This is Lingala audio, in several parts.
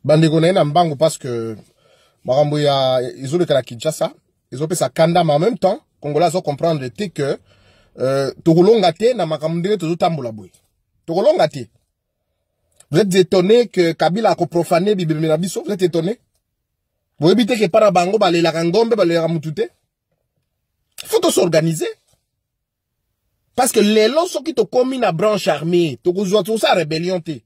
Bande konaye na mbango parce que marambo ya ils ont le kala Kinshasa, ils ont fait sa kanda mais en même temps Congolais ont comprendre que tokolonga te na makambo to tambola boy. Tokolonga te. Vous êtes étonné que Kabila a profané Bible Menabiso, vous êtes étonné? Vous évitez que para bango balé la ngombe balé la mutute. Il faut s'organiser. Parce que les lots sont qui te commis na branche armée, tout ça rébellion te.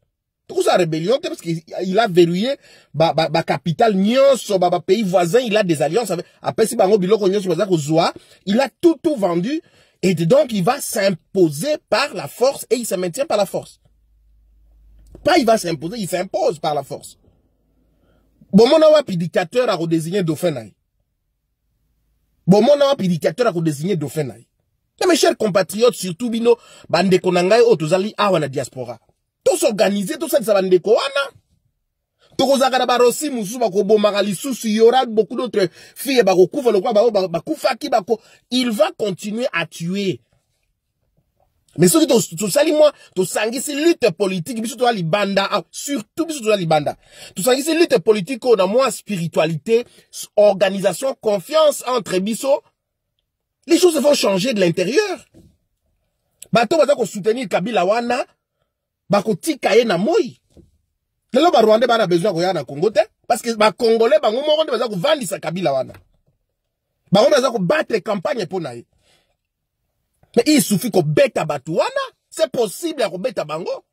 Tout ça rébellion te parce qu'il a verrouillé ba capitale nyonso ba pays voisin, il a des alliances avec après si bango biloko nyonso baza ko zoa, il a tout vendu et donc il va s'imposer par la force et il se maintient par la force. Pas il va s'imposer, il s'impose par la force. Bon mon awa dictateur a redésigné dauphin naï. Bon mon awa dictateur a redésigné dauphin naï. Mes chers compatriotes, surtout bino, bande konangai otozali awa na diaspora. Tous organisés, tous ça bande koana. Tous zakara barosi musu bako bomagali susu, il y aura beaucoup d'autres filles bako kufa le kwa bako faki bako. Il va continuer à tuer. Mais surtout tout ça moi, tout sangi c'est lutte politique, biso to ali banda, surtout biso to ali banda. Tout sangi c'est lutte politique on a moins spiritualité, organisation, confiance entre biso. Les choses vont changer de l'intérieur. Bato baza ko soutenir Kabila wana, bako tikaye na moi. Lelo ba Rwanda ba na besoin ko ya na Congo te parce que ba Congolais bango mo baza ko vandisa Kabila wana. Bango baza ko battre campagne pour naï. Mais il suffit ko beta batu wana, c'est possible ko beta bango.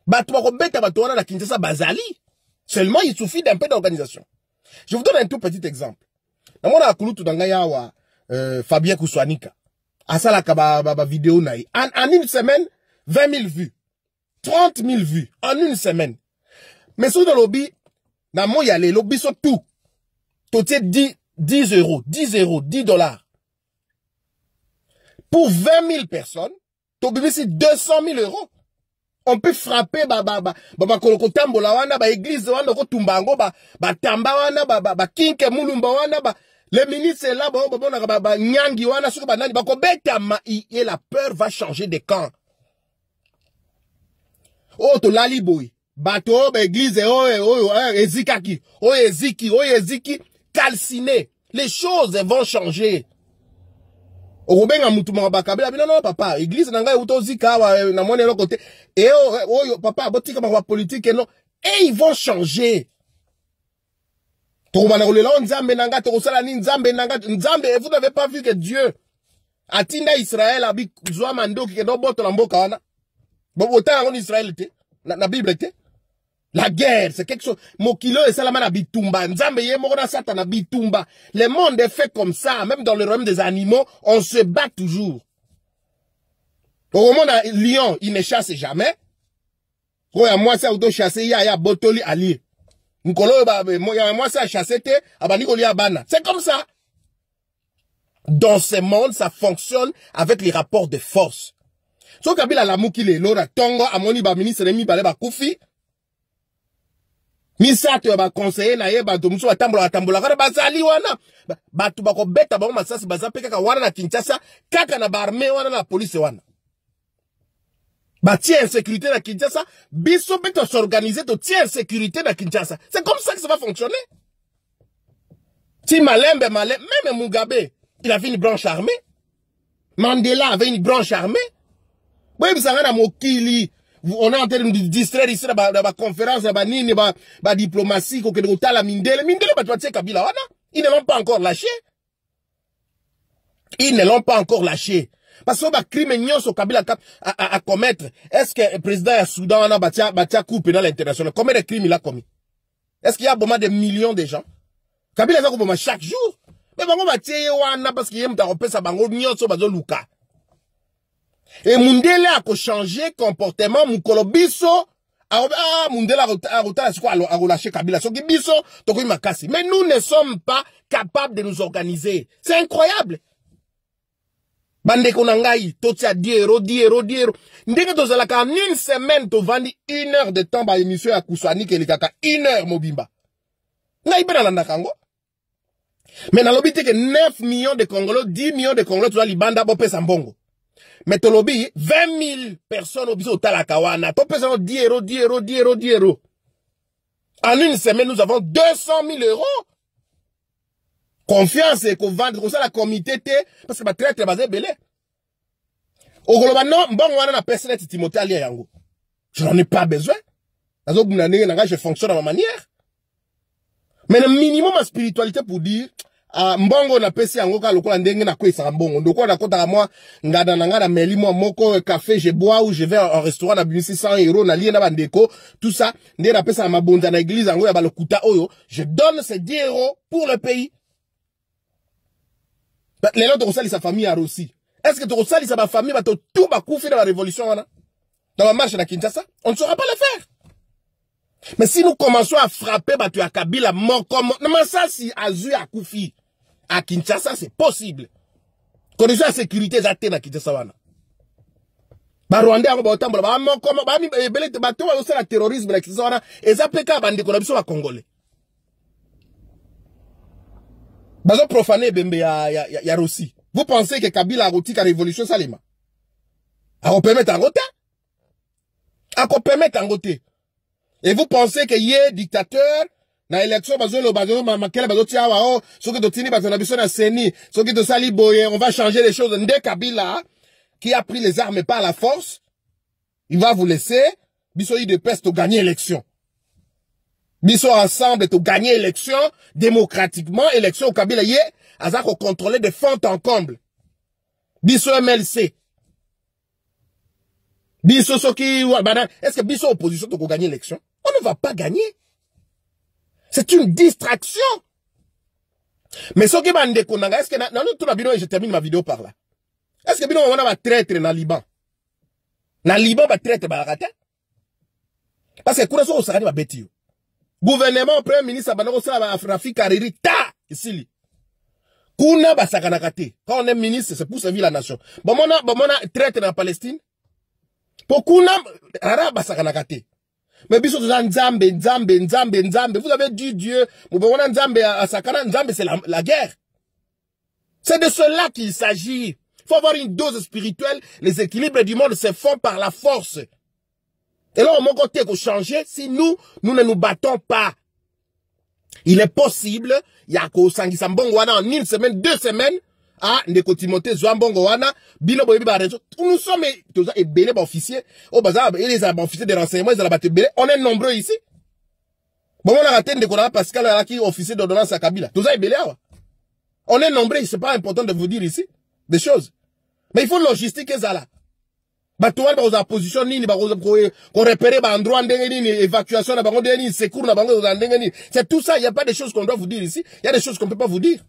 Batu ko beta batu wana na Kinshasa bazali. Seulement il suffit d'un peu d'organisation. Je vous donne un tout petit exemple. Na mona akulutu danga yawa Fabien Kouswanika. Asala ba vidéo naï. En une semaine, 20 000 vues. 30 000 vues. En une semaine. Mais sur le lobby, na mo yale, lobby sont tout. Tout est 10 euros, 10 euros, 10 dollars. Pour 20 000 personnes, tu peux c'est 200 000 euros. On peut frapper kolokotambo la wana, église wana, tumbango, tamba wana, kinke mulumba wana, le ministre est là, nyangi wana, suko banani, et la peur va changer de camp. Oh, to lali boy. Bato, église, ezikaki, eziki, calciné. Les choses vont changer. Obenga mutuma bakabela non papa église nanga utozika na mone lo côté et papa botika ma politique non et ils vont changer. Torobana kolela nzambe nanga tokosala ni nzambe nanga nzambe vous n'avez pas vu que Dieu atinda Israël abi zwa mando ki do boto la mboka wana bobota en Israël te na Bible te. La guerre, c'est quelque chose. Mokilo et Salama na bitumba. Nzambe ye mokona sata na bitumba. Le monde est fait comme ça. Même dans le royaume des animaux, on se bat toujours. Au moment d'un lion, il ne chasse jamais. Oya moi ça auto chasser ya botoli ali. Nkolo moi ça chasser te abani ko lia bana. C'est comme ça. Dans ce monde, ça fonctionne avec les rapports de force. So Kabila la mukile lora tongo amoni ba ministre mi balé ba kufi. Misato ba conseiller na ye ba domuso atambola kana bazali wana batu bako beta ba masasi bazape kaka wana na Kinshasa kaka na barme wana na police wana ba tie insécurité na Kinshasa biso beto s'organiser to tie insécurité na Kinshasa. C'est comme ça que ça va fonctionner. Si Malembe même Mugabe il avait une branche armée, Mandela avait une branche armée. Oui bisanga na mokili. On est en train de distraire ici dans la conférence, dans la diplomatie, la Mindele. Mindele, Kabila, ils ne l'ont pas encore lâché. Ils ne l'ont pas encore lâché. Parce que le crime est Kabila à commettre. Est-ce que le président du Soudan a battu coup pénal international? Combien de crimes il a commis? Est-ce qu'il y a beaucoup de millions de gens? Kabila a commis chaque jour. Mais bon, on va tirer parce qu'il y a un bango nyonso bazo luka. Et Mundele a changé comportement mukolo biso Mundele a relâché Kabila so biso toko makasi. Mais nous ne sommes pas capables de nous organiser. C'est incroyable. Bande konangai totia 10 euros. Ndenge tozala ka en une semaine to vandi 1 heure de temps ba émission ya Kuswani ke likaka 1 heure mobimba. Ngai bena landa kango. Mais na lobité que 9 millions de Congolais, 10 millions de Congolais to libanda bo pesa mbongo. Mais to lobby 20 000 personnes au biso talakawana. To pesa 10 euros. En une semaine, nous avons 200 000 euros. Confiance et qu'on vende comme ça la comité parce que ma traite est basée belé. Au global, non, bon, on a la personne Timothée Ali Yango. Je n'en ai pas besoin. Je fonctionne à ma manière. Mais le minimum de spiritualité pour dire, mbongo na pesi yango ka lokola ndenge na kwesa mbongo. Ndoko na kota moi, ngada na ngada meli moi moko café, je bois ou je vais en restaurant na bimisi 100 euros na lié na bandeko, tout ça, ndé na pesa ma bonza na église yango ya balokuta oyo, je donne ces 10 euros pour le pays. Les gens de sa famille a aussi. Est-ce que tu ressali sa famille va tout bakoufi dans la révolution dans la marche de Kinshasa? On ne saura pas le faire. Mais si nous commençons à frapper tu as Kabila mort comme non mais ça si Azu a Koufi à Kinshasa c'est possible. Condition de sécurité zate na Kinshasa wana. Ba Rwanda ba otambola ba mort comme ba mi belé te bato wa la terrorisme na Kinshasa wana ezapeka bande ko na biso ba congolais. Bazo profaner bembe ya Russie. Vous pensez que Kabila a roti la révolution salima? A ko permettre en côté? A ko permettre en côté? Et vous pensez que yé dictateur na élection bazo makela bazo tia wa o soki to tini bazo na biso na seni soki to sali boye on va changer les choses. Ndé Kabila qui a pris les armes par la force, il va vous laisser biso yi de peste to gagner élection. Biso ensemble to gagner élection démocratiquement élection au Kabila yé azako contrôler de fond en comble. Biso MLC. Biso soki est-ce que biso opposition to gagner l'élection? On ne va pas gagner. C'est une distraction. Mais soki bande konanga est-ce que non tout la bino et je termine ma vidéo par là. Est-ce que bino on va traître na Liban? Na Liban va traître ba rata? Parce que kuna so osakani ba betio. Gouvernement premier ministre banako sala ba Rafik Hariri ta ici. Kuna ba sakana kate. Quand on est ministre c'est pour servir la nation. Bon mona traître na Palestine. Pour kuna rara ba sakana kate. Mais biso to nzambe. Vous avez dit Dieu, mona nzambe a sakana nzambe c'est la guerre. C'est de cela qu'il s'agit. Il faut avoir une dose spirituelle, les équilibres du monde se font par la force. Et là, au mon côté, il faut changer si nous ne nous battons pas. Il est possible, il y a qu'au Sangisa Mbongwana en une semaine, 2 semaines, Ndeko Timothée Mbongwana, Bino Boyebi Barejo. Nous sommes, tous les belés officiers, au bazar, et les officiers de renseignement, ils ont battu belé. On est nombreux ici. Bon, on a raté Ndeko Pascal, qui est officier d'ordonnance à Kabila. Tous les belés, on est nombreux, c'est pas important de vous dire ici des choses. Mais il faut logistique et ça là. Batoual ba aux position nini ba ko repérer ba endroit ndenge nini évacuation na bango ndenge nini secours na bango ndenge nini. C'est tout ça, il y a pas des choses qu'on doit vous dire ici, il y a des choses qu'on peut pas vous dire.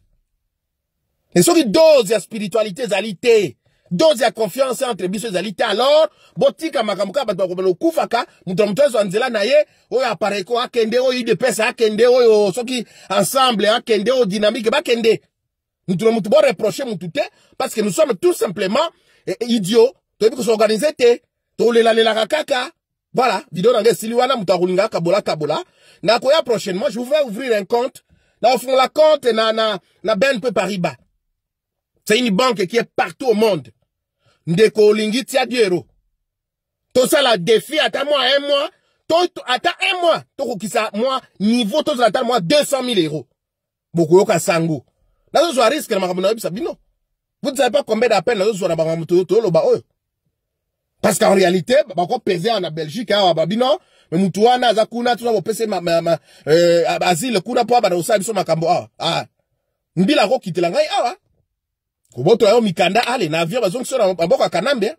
Et ce qui dose ya spiritualité zalité, dose ya confiance entre biso zalité alors botika makamuka ba ko kufaka mutomtozo nzela na ye oyo appareil ko akende oyo de pesa akende oyo soki ensemble akende o dynamique ba kende. Nous devons nous reprocher parce que nous sommes tout simplement idiots. Tu veux s'organiser voilà, vidéo dans Siliwana mutarulinga kabola. Na koya prochainement, je vais ouvrir un compte. Là on fait la compte na BNP Paribas. C'est une banque qui est partout au monde. Ndeko lingi tia 10 euros. Tout ça la défi attends moi un mois. Attends un mois. Toko kisa moi niveau tout ça attends moi 200 000 euros. Beaucoup yoka sango. Là je risque na makambo na bisabino. Vous ne savez pas combien d'appels nous avons dans le bas. Parce qu'en réalité, on pesé en Belgique, babino, mais mutuana, zakuna, tout ça, on pesé asile, kuna po, badosa, biso makambo, mbila ro kite la ngai, kuboto yo mikanda, les navires, bazong sur un boka kanambe,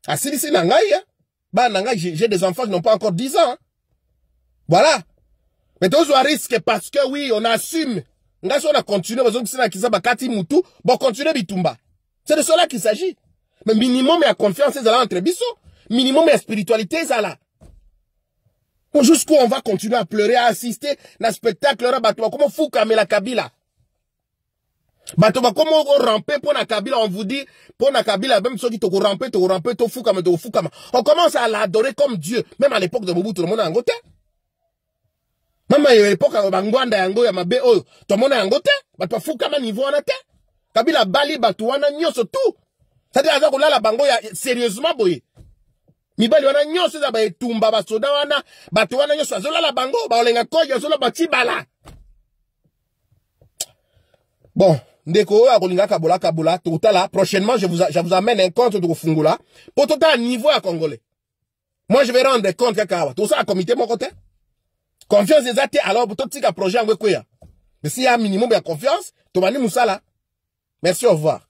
asili si na ngai, j'ai des enfants qui n'ont pas encore 10 ans. Voilà. Mais tous on risque parce que oui, on assume. Ngas on a continué, bazong si na kisa bakati mutu, bon continuer bitumba. C'est de cela qu'il s'agit. Mais minimum il y a confiance entre biso, minimum il y a spiritualité là. Jusqu'où on va continuer à pleurer, à assister à un spectacle là, comment fou Kamela Kabila. Comment ramper pour la Kabila, on vous dit pour la Kabila même ceux qui te ramper, te fou Kama. On commence à l'adorer comme Dieu, même à l'époque de Mobutu tout le monde est en côté. Même à l'époque de Bangwanda yango ya mabe oyo, tout le monde est en côté, bato fou Kama niveau en côté. Kabila bali bato wana nyoso tout. C'est-à-dire que là, la bango, sérieusement, boy. mibali wana nyonso za ba etumba ba soda wana bato wana nyonso azola la bango ba olenga koja azola batibala. Bon, ndeko a kolinga kabola totala prochainement je vous amène un compte de Fungula pour total niveau à congolais. Moi je vais rendre compte kaka tout ça à comité mon côté. Confiance des athées alors pour tout petit projet en quoi. Mais s'il y a un minimum de confiance, tu vas nous musala. Merci, au revoir.